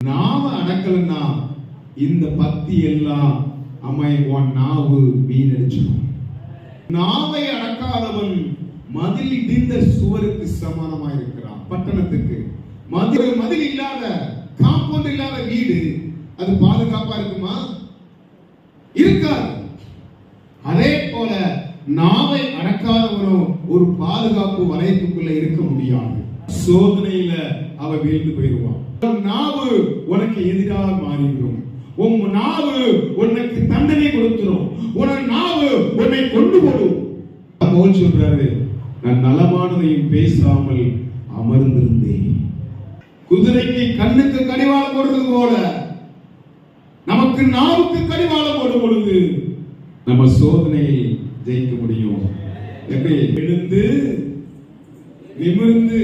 நாவ அடக்கலன்னா இந்த பத்தி எல்லாம் உன் நாவு வீணடிச்சிடும். நாவை அடக்காதவன் மதில் இடிந்த சுவருக்கு சமானமாக இருக்கிறான். பட்டணத்துக்கு மதில் இல்லாத காம்பவுண்ட் இல்லாத வீடு அது பாதுகாப்பா இருக்குமா? இருக்காது. அதே போல நாவை அடக்காதவனும் ஒரு பாதுகாப்பு வளையத்துக்குள்ள இருக்க முடியாது. சோதனையில அவ வீழ்ந்து போயிடுவான். நாவு உனக்கு எதிராக மாறிவிடும். உன் நாவு உனக்கு தண்டனை கொடுத்துரும். உன் நாவு உன்னை கொண்டு போடும். பவுல் சொல்றாரு, நான் நலமானதையும் பேசாமல் அமர்ந்திருந்தேன். குதிரைக்கு கண்ணுக்கு கடிவாளம் போடுறது போல நமக்கு நாவுக்கு கடிவாளம் போடும் பொழுது நம்ம சோதனையை ஜெயிக்க முடியும். எழுந்து நிமிர்ந்து